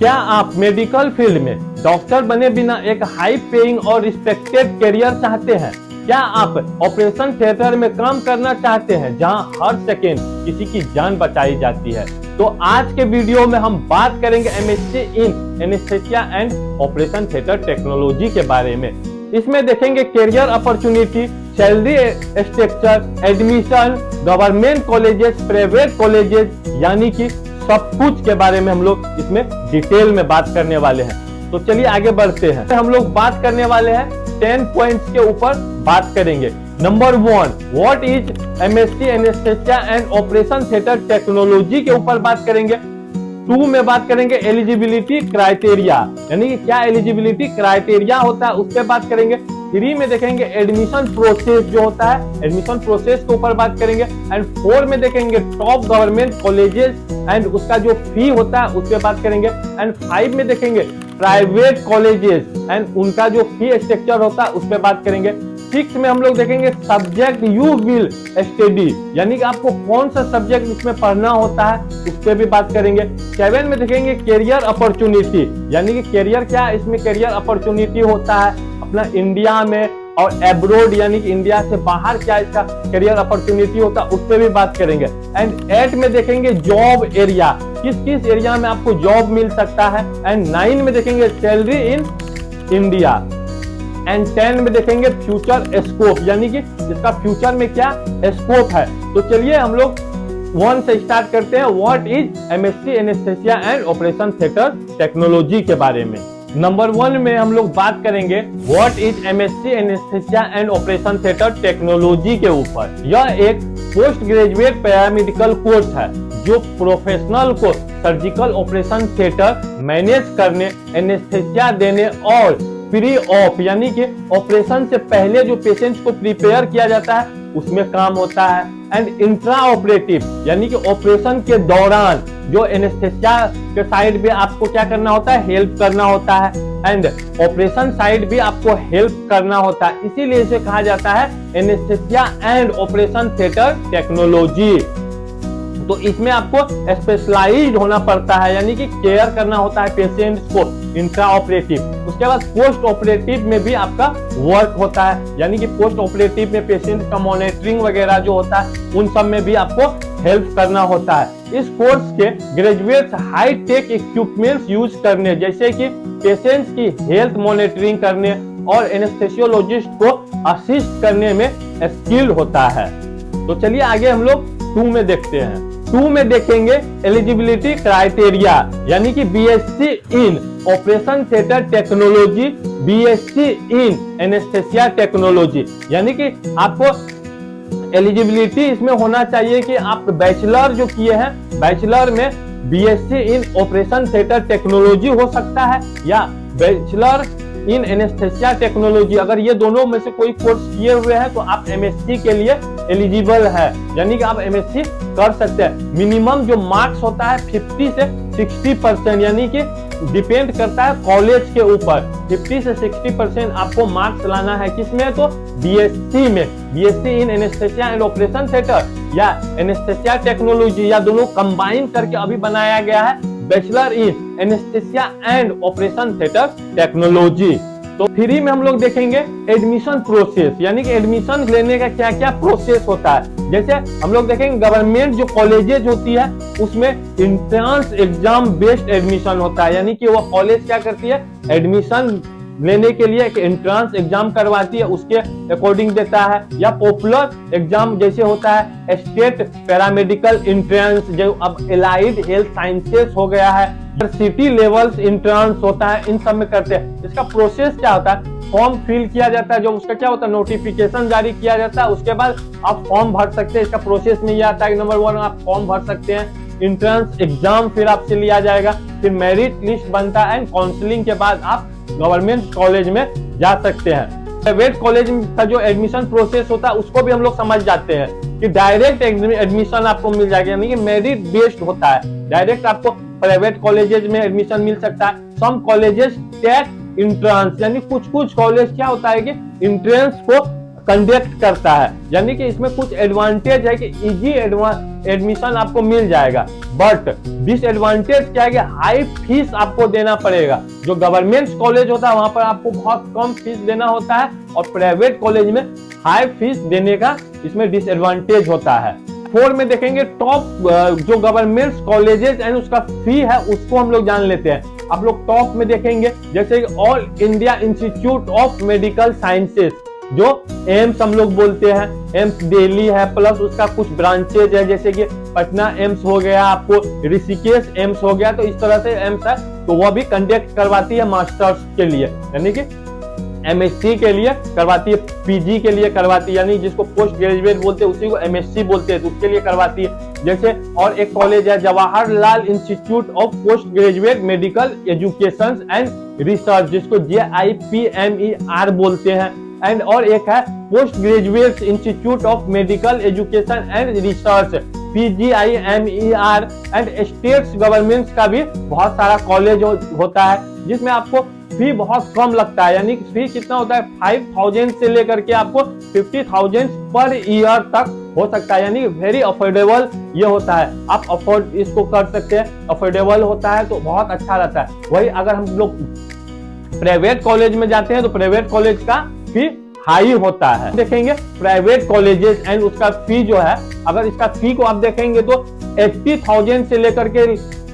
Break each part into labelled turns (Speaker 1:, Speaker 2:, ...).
Speaker 1: क्या आप medical field में डॉक्टर बने बिना एक हाई पेइंग और रिस्पेक्टेड करियर चाहते हैं? क्या आप ऑपरेशन थिएटर में काम करना चाहते हैं जहां हर सेकेंड किसी की जान बचाई जाती है? तो आज के वीडियो में हम बात करेंगे MSc in anaesthesia and operation theatre technology के बारे में। इसमें देखेंगे career opportunity, salary structure, admission, government colleges, private colleges, यानी कि सब कुछ के बारे में हम लोग इसमें डिटेल में बात करने वाले हैं। तो चलिए आगे बढ़ते हैं। हम लोग बात करने वाले हैं 10 पॉइंट्स के ऊपर बात करेंगे। Number 1, what is MSc anaesthesia and operation theatre technology के ऊपर बात करेंगे। 2 में बात करेंगे एलिजिबिलिटी क्राइटेरिया, यानी कि क्या एलिजिबिलिटी क्राइटेरिया होता है उस पर बात करेंगे। 3 में देखेंगे एडमिशन प्रोसेस जो होता है, एडमिशन प्रोसेस के ऊपर बात करेंगे। एंड 4 में देखेंगे टॉप गवर्नमेंट कॉलेजेस एंड उसका जो फी होता है उस पर बात करेंगे। एंड 5 में देखेंगे प्राइवेट कॉलेजेस एंड उनका जो फी स्ट्रक्चर होता है उस पर बात करेंगे। 6 में हम लोग देखेंगे सब्जेक्ट यू विल स्टडी, यानी कि आपको कौन सा सब्जेक्ट इसमें पढ़ना होता है उस पर भी बात करेंगे। 7 में देखेंगे करियर अपॉर्चुनिटी, यानी कि करियर क्या इसमें करियर अपॉर्चुनिटी होता है अपना इंडिया में और एब्रोड, यानी कि इंडिया से बाहर क्या इसका करियर अपॉर्चुनिटी होता है उस पर भी बात करेंगे। एंड 8 में देखेंगे जॉब एरिया, किस किस एरिया में आपको जॉब मिल सकता है। एंड 9 में देखेंगे सैलरी इन इंडिया। एंड 10 में देखेंगे फ्यूचर स्कोप, यानी कि इसका फ्यूचर में क्या स्कोप है। तो चलिए हम लोग 1 से स्टार्ट करते हैं, what is MSc anaesthesia and operation theatre technology के बारे में। नंबर 1 में हम लोग बात करेंगे what is MSc anaesthesia and operation theatre technology के ऊपर। यह एक पोस्ट ग्रेजुएट पैरामेडिकल कोर्स है जो प्रोफेशनल को सर्जिकल ऑपरेशन थिएटर मैनेज करने, एनेस्थेसिया देने और फ्री ऑफ, यानी कि ऑपरेशन से पहले जो पेशेंट्स को प्रिपेयर किया जाता है उसमें काम होता है। एंड इंट्रा ऑपरेटिव, यानी कि ऑपरेशन के दौरान जो एनेस्थेसिया के साइड भी आपको क्या करना होता है, हेल्प करना होता है। एंड ऑपरेशन साइड भी आपको हेल्प करना होता है, इसीलिए इसे कहा जाता है anaesthesia and operation theatre technology. तो इसमें आपको स्पेशलाइज्ड होना पड़ता है, यानी कि केयर करना होता है पेशेंट्स को इंट्रा ऑपरेटिव। उसके बाद पोस्ट ऑपरेटिव में भी आपका वर्क होता है, यानी कि पोस्ट ऑपरेटिव में पेशेंट का मॉनिटरिंग वगैरह जो होता है उन सब में भी आपको हेल्प करना होता है। इस कोर्स के graduates high tech equipments use करने, जैसे कि पेशेंट्स की हेल्थ मॉनिटरिंग करने और एनेस्थेसियोलॉजिस्ट को असिस्ट करने में स्किल्ड होता है। तो चलिए आगे हम लोग 2 में देखते हैं। 2 में देखेंगे एलिजिबिलिटी क्राइटेरिया, यानी कि BSc in operation theatre technology, BSc in anaesthesia technology, यानी कि आपको एलिजिबिलिटी इसमें होना चाहिए कि आप बैचलर जो किए हैं, बैचलर में BSc in operation theatre technology हो सकता है या बैचलर इन एनेस्थेसिया टेक्नोलॉजी। अगर ये दोनों में से कोई कोर्स किए हुए हैं तो आप एमएससी के लिए एलिजिबल है, यानी कि आप एमएससी कर सकते हैं। मिनिमम जो मार्क्स होता है 50 से 60%, यानी कि डिपेंड करता है कॉलेज के ऊपर। 50 से 60% आपको मार्क्स लाना है, किसमें, तो बीएससी में, BSc in anaesthesia and operation theatre या एनेस्थेसिया टेक्नोलॉजी, या दोनों कंबाइन करके अभी बनाया गया है bachelor in anaesthesia and operation theatre technology. तो 3 में हम लोग देखेंगे एडमिशन प्रोसेस, यानी कि एडमिशन लेने का क्या क्या प्रोसेस होता है। जैसे हम लोग देखेंगे गवर्नमेंट जो कॉलेजेज होती है उसमें इंट्रेंस एग्जाम बेस्ड एडमिशन होता है, यानी कि वो कॉलेज क्या करती है, एडमिशन लेने के लिए एक एंट्रेंस एग्जाम करवाती है, उसके अकॉर्डिंग देता है। या पॉपुलर एग्जाम जैसे होता है स्टेट पैरामेडिकल एंट्रेंस, जो अब एलाइड हेल्थ साइंसेस हो गया है, सिटी लेवल्स एंट्रेंस होता है, इन सब में करते हैं। इसका प्रोसेस क्या होता है, फॉर्म फिल किया जाता है, जो उसका क्या होता है, नोटिफिकेशन जारी किया जाता है, उसके बाद आप फॉर्म भर सकते हैं। इसका प्रोसेस में यह आता है कि नंबर 1 आप फॉर्म भर सकते हैं, एंट्रेंस एग्जाम फिर आपसे लिया जाएगा, फिर मेरिट लिस्ट बनता है एंड काउंसलिंग के बाद आप गवर्नमेंट कॉलेज में जा सकते हैं। प्राइवेट कॉलेज का जो एडमिशन प्रोसेस होता है उसको भी हम लोग समझ जाते हैं कि डायरेक्ट एडमिशन आपको मिल जाएगा, यानी कि मेरिट बेस्ड होता है, डायरेक्ट आपको प्राइवेट कॉलेजेस में एडमिशन मिल सकता है। सम कॉलेजेस टेक एंट्रेंस, यानी कुछ कॉलेज क्या होता है कि एंट्रेंस को कंडक्ट करता है, यानी कि इसमें कुछ एडवांटेज है कि इजी एडमिशन आपको मिल जाएगा। बट डिसएडवांटेज क्या है कि हाई फीस आपको देना पड़ेगा। जो गवर्नमेंट कॉलेज होता है वहां पर आपको बहुत कम फीस देना होता है, और प्राइवेट कॉलेज में हाई फीस देने का इसमें डिसएडवांटेज होता है। 4 में देखेंगे टॉप जो गवर्नमेंट कॉलेजेस एंड उसका फी है उसको हम लोग जान लेते हैं। आप लोग टॉप में देखेंगे जैसे all India institute of medical sciences, जो एम्स हम लोग बोलते हैं, एम्स दिल्ली है, प्लस उसका कुछ ब्रांचेज है, जैसे कि पटना एम्स हो गया, आपको ऋषिकेश एम्स हो गया, तो इस तरह से एम्स है, तो वह भी कंडक्ट करवाती है मास्टर्स के लिए, यानी कि एमएससी के लिए करवाती है, पीजी के लिए करवाती है, यानी जिसको पोस्ट ग्रेजुएट बोलते हैं उसी को एमएससी बोलते हैं, तो उसके लिए करवाती है। जैसे और एक कॉलेज है Jawaharlal institute of post graduate medical education and research, जिसको JIPMER बोलते हैं। एंड और एक है post graduate institute of medical education and research, PGIMER। And states government का भी बहुत सारा कॉलेज होता है, जिसमें आपको फी बहुत कम लगता है, यानी फी कितना होता है 5000 से लेकर के आपको 50,000 पर ईयर तक हो सकता है, यानी वेरी अफोर्डेबल ये होता है। आप अफोर्ड इसको कर सकते हैं, अफोर्डेबल होता है तो बहुत अच्छा रहता है। वही अगर हम लोग प्राइवेट कॉलेज में जाते हैं तो प्राइवेट कॉलेज का फी हाई होता है। देखेंगे प्राइवेट कॉलेजेस एंड उसका फी जो है, अगर इसका फी को आप देखेंगे तो 80,000 से लेकर के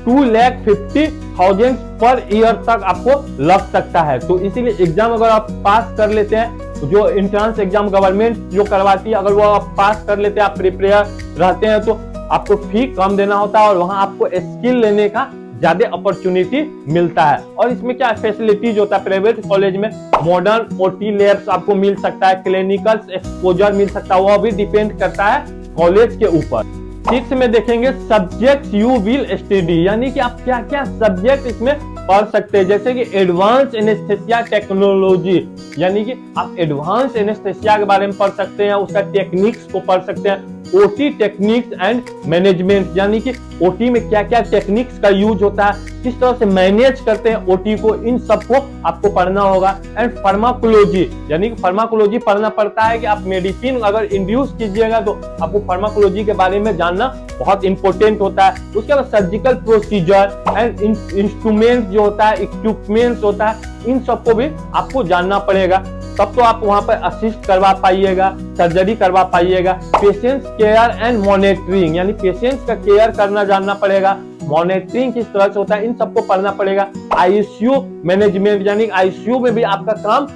Speaker 1: 2,50,000 पर ईयर तक आपको लग सकता है। तो इसीलिए एग्जाम अगर आप पास कर लेते हैं, तो जो एंट्रेंस एग्जाम गवर्नमेंट जो करवाती है, अगर वो आप पास कर लेते हैं, आप प्रिपेयर रहते हैं, तो आपको फी कम देना होता है और वहां आपको स्किल लेने का ज्यादा अपॉर्चुनिटी मिलता है। और इसमें क्या फैसिलिटीज होता है, प्राइवेट कॉलेज में मॉडर्न OT लैब्स आपको मिल सकता है, क्लिनिकल एक्सपोजर मिल सकता है, वो भी डिपेंड करता है कॉलेज के ऊपर। 6 में देखेंगे सब्जेक्ट यू विल स्टडी, यानी कि आप क्या क्या सब्जेक्ट इसमें पढ़ सकते हैं, जैसे कि एडवांस एनेस्थेसिया टेक्नोलॉजी, यानी कि आप एडवांस एनेस्थेसिया के बारे में पढ़ सकते हैं, उसका टेक्निक्स को पढ़ सकते हैं। OT टेक्निक्स एंड मैनेजमेंट, यानी कि OT में क्या क्या टेक्निक्स का यूज होता है, किस तरह से मैनेज करते हैं OT को, इन सबको आपको पढ़ना होगा। एंड फार्माकोलॉजी, यानी कि फार्माकोलॉजी पढ़ना पड़ता है कि आप मेडिसिन अगर इंड्यूस कीजिएगा तो आपको फार्माकोलॉजी के बारे में जानना बहुत इंपॉर्टेंट होता है। उसके बाद सर्जिकल प्रोसीजर एंड इंस्ट्रूमेंट जो होता है, इक्विपमेंट्स होता है, इन सबको भी आपको जानना पड़ेगा, तब तो आप वहां पर असिस्ट करवा पाइएगा, सर्जरी करवा पाइएगा। पेशेंट्स केयर एंड मॉनिटरिंग, यानी पेशेंट्स का केयर करना जानना पड़ेगा, मॉनिटरिंग किस तरह से होता है, इन सबको पढ़ना पड़ेगा। ICU मैनेजमेंट, यानी ICU में भी आपका काम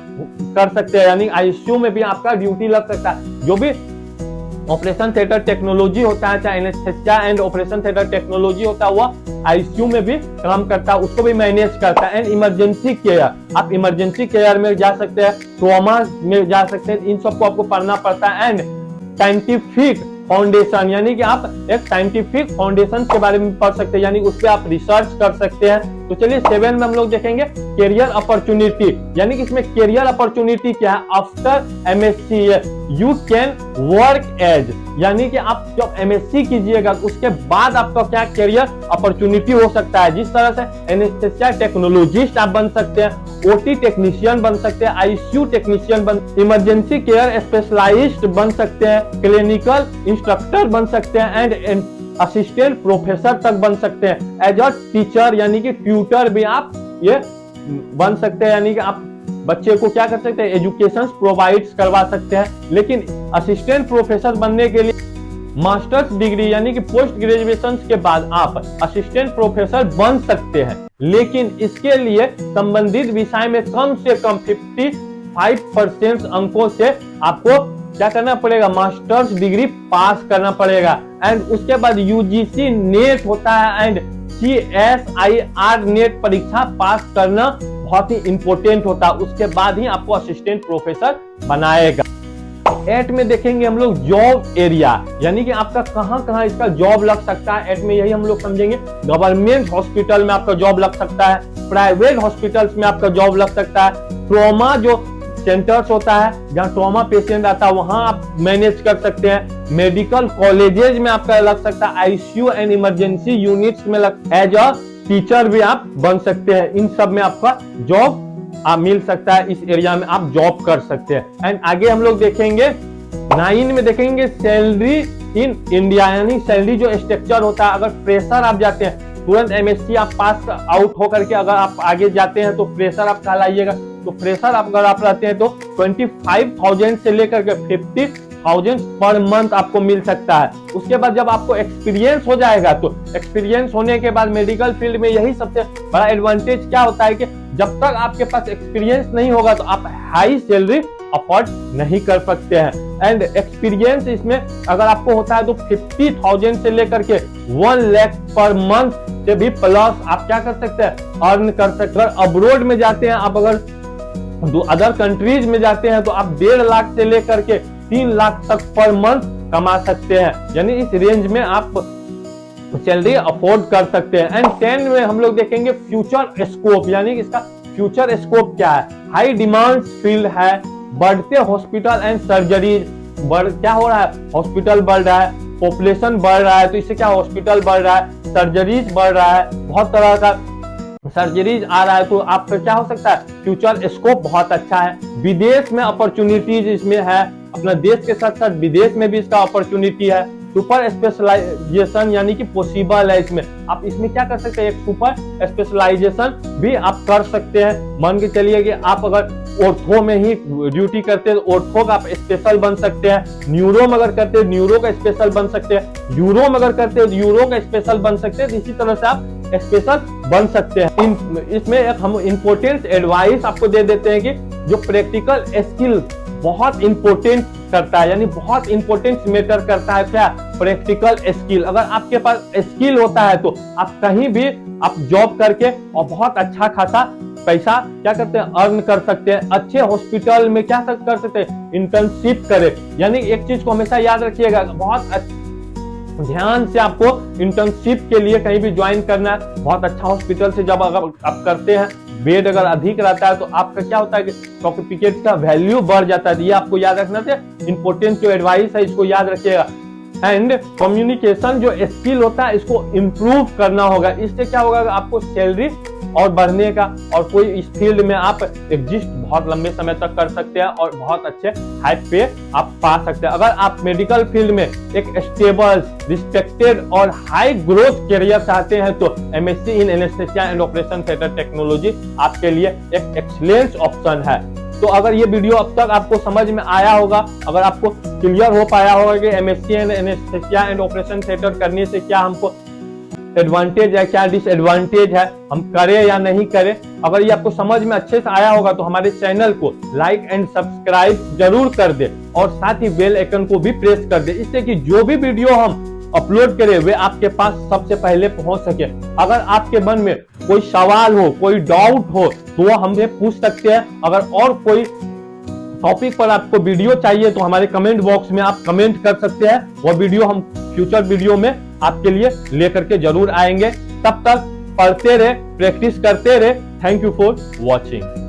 Speaker 1: कर सकते हैं, यानी ICU में भी आपका ड्यूटी लग सकता है। जो भी ऑपरेशन थिएटर टेक्नोलॉजी होता है, चाहे anaesthesia and operation theatre technology होता है, वह ICU में भी काम करता है, उसको भी मैनेज करता है। एंड इमरजेंसी केयर, आप इमरजेंसी केयर में जा सकते हैं, ट्रॉमा में जा सकते हैं, इन सबको आपको पढ़ना पड़ता है। एंड साइंटिफिक फाउंडेशन, यानी कि आप एक साइंटिफिक फाउंडेशन के बारे में पढ़ सकते हैं, यानी उस पर आप रिसर्च कर सकते हैं। तो चलिए 7 में हम लोग देखेंगे कैरियर अपॉर्चुनिटी, यानी कि इसमें कैरियर अपॉर्चुनिटी क्या है, after MSc you can work as, यानी कि आप जब MSc कीजिएगा उसके बाद आपका क्या कैरियर अपॉर्चुनिटी हो सकता है। जिस तरह से एनेस्थेसिया टेक्नोलॉजिस्ट आप बन सकते हैं, OT टेक्नीशियन बन सकते हैं, ICU टेक्नीशियन बन, इमरजेंसी केयर स्पेशलाइस्ट बन सकते हैं, क्लिनिकल इंस्ट्रक्टर बन सकते हैं, एंड असिस्टेंट प्रोफेसर तक बन सकते हैं। एज अ टीचर, यानी कि ट्यूटर भी आप ये बन सकते हैं, यानी कि आप बच्चे को क्या कर सकते हैं, एजुकेशन प्रोवाइड करवा सकते हैं। लेकिन असिस्टेंट प्रोफेसर बनने के लिए मास्टर्स डिग्री, यानी कि पोस्ट ग्रेजुएशन के बाद आप असिस्टेंट प्रोफेसर बन सकते हैं, लेकिन इसके लिए संबंधित विषय में कम से कम 55% अंकों से आपको क्या करना पड़ेगा, मास्टर्स डिग्री पास करना पड़ेगा। एंड उसके बाद UGC नेट होता है एंड CSIR नेट परीक्षा पास करना बहुत ही इंपॉर्टेंट होता है, उसके बाद ही आपको असिस्टेंट प्रोफेसर बनाएगा। 8 में देखेंगे हम लोग जॉब एरिया, यानी कि आपका कहां इसका जॉब लग सकता है। 8 में यही हम लोग समझेंगे, गवर्नमेंट हॉस्पिटल में आपका जॉब लग सकता है, प्राइवेट हॉस्पिटल्स में आपका जॉब लग सकता है, ट्रॉमा जो सेंटर्स होता है जहां ट्रॉमा पेशेंट आता है वहां आप मैनेज कर सकते हैं, मेडिकल कॉलेजेस में आपका लग सकता है, ICU एंड इमरजेंसी यूनिट्स में एज अ टीचर भी आप बन सकते हैं, इन सब में आपका जॉब आप मिल सकता है, इस एरिया में आप जॉब कर सकते हैं। एंड आगे हम लोग देखेंगे 9 में देखेंगे सैलरी इन इंडिया, यानी सैलरी जो स्ट्रक्चर होता है। अगर फ्रेशर आप जाते हैं, तुरंत एमएससी आप पास आउट होकर के अगर आप आगे जाते हैं तो फ्रेशर आप कहलाइएगा। तो फ्रेशर अगर आप रहते हैं तो 25,000 से लेकर के 50,000 पर मंथ आपको मिल सकता है। उसके बाद जब आपको एक्सपीरियंस हो जाएगा, तो एक्सपीरियंस होने के बाद मेडिकल फील्ड में यही सबसे बड़ा एडवांटेज क्या होता है कि जब तक आपके पास एक्सपीरियंस नहीं होगा तो आप हाई सैलरी अफोर्ड नहीं कर सकते हैं। एंड एक्सपीरियंस इसमें अगर आपको होता है तो 50,000 से लेकर के 1 लाख पर मंथ से भी प्लस आप क्या कर सकते हैं, अर्न कर सकते हैं। अगर अब्रोड में जाते हैं, आप अगर अदर कंट्रीज में जाते हैं तो आप 1.5 लाख से लेकर के 3 लाख तक पर मंथ कमा सकते हैं, यानी इस रेंज में आप सैलरी अफोर्ड कर सकते हैं। एंड 10 में हम लोग देखेंगे फ्यूचर स्कोप, यानी इसका फ्यूचर स्कोप क्या है। हाई डिमांड फील्ड है, बढ़ते हॉस्पिटल एंड सर्जरीज क्या हो रहा है, हॉस्पिटल बढ़ रहा है, पॉपुलेशन बढ़ रहा है, तो इससे क्या हॉस्पिटल बढ़ रहा है, सर्जरीज बढ़ रहा है, बहुत तरह का सर्जरीज आ रहा है, तो आपका क्या हो सकता है, फ्यूचर स्कोप बहुत अच्छा है। विदेश में अपॉर्चुनिटीज इसमें है, अपना देश के साथ साथ विदेश में भी इसका अपॉर्चुनिटी है। सुपर स्पेशलाइजेशन यानी कि पॉसिबल है इसमें, आप इसमें क्या कर सकते हैं, एक सुपर स्पेशलाइजेशन भी आप कर सकते हैं। मान के चलिए कि आप अगर ऑर्थो में ही ड्यूटी करते हैं तो ऑर्थो का आप स्पेशल बन सकते हैं, न्यूरो में अगर करते हैं न्यूरो का स्पेशल बन सकते हैं, यूरो में अगर करते हैं यूरो का स्पेशल बन सकते हैं। इसी तरह से आप स्पेशल बन सकते हैं। इसमें एक हम इंपॉर्टेंट एडवाइस आपको दे देते हैं कि जो प्रैक्टिकल स्किल बहुत इंपॉर्टेंट करता है, यानी बहुत इंपॉर्टेंट मैटर करता है क्या, प्रैक्टिकल स्किल। अगर आपके पास स्किल होता है तो आप कहीं भी आप जॉब करके और बहुत अच्छा खासा पैसा क्या करते हैं, अर्न कर सकते हैं। अच्छे हॉस्पिटल में क्या कर सकते हैं, इंटर्नशिप करें। यानी एक चीज को हमेशा याद रखिएगा, बहुत ध्यान से आपको इंटर्नशिप के लिए कहीं भी ज्वाइन करना है। बहुत अच्छा हॉस्पिटल से जब अगर आप करते हैं, बेड अगर अधिक रहता है तो आपका क्या होता है कि सर्टिफिकेट का वैल्यू बढ़ जाता है। ये आपको याद रखना चाहिए, इंपॉर्टेंट जो एडवाइस है इसको याद रखिएगा। एंड कम्युनिकेशन जो स्किल होता है इसको इम्प्रूव करना होगा। इससे क्या होगा, आपको सैलरी और बढ़ने का, और कोई इस फील्ड में आप एग्जिस्ट बहुत लंबे समय तक कर सकते हैं और बहुत अच्छे हाई पे आप पा सकते हैं। अगर आप मेडिकल फील्ड में एक स्टेबल, रिस्पेक्टेड और हाई ग्रोथ करियर चाहते हैं तो MSc in anaesthesia and operation theatre technology आपके लिए एक एक्सीलेंट ऑप्शन है। तो अगर ये वीडियो अब तक आपको समझ में आया होगा, अगर आपको क्लियर हो पाया होगा कि MSc in anaesthesia and operation theatre करने से क्या हमको एडवांटेज है, क्या डिसएडवांटेज है, हम करें या नहीं करें, अगर ये आपको समझ में अच्छे से आया होगा तो हमारे चैनल को लाइक एंड सब्सक्राइब जरूर कर दे और साथ ही बेल आइकन को भी प्रेस कर दे, इससे कि जो भी वीडियो हम अपलोड करें वे आपके पास सबसे पहले पहुंच सके। अगर आपके मन में कोई सवाल हो, कोई डाउट हो तो वो हमसे पूछ सकते हैं। अगर और कोई टॉपिक पर आपको वीडियो चाहिए तो हमारे कमेंट बॉक्स में आप कमेंट कर सकते हैं, वो वीडियो हम फ्यूचर वीडियो में आपके लिए लेकर के जरूर आएंगे। तब तक पढ़ते रहे, प्रैक्टिस करते रहे। Thank you for watching.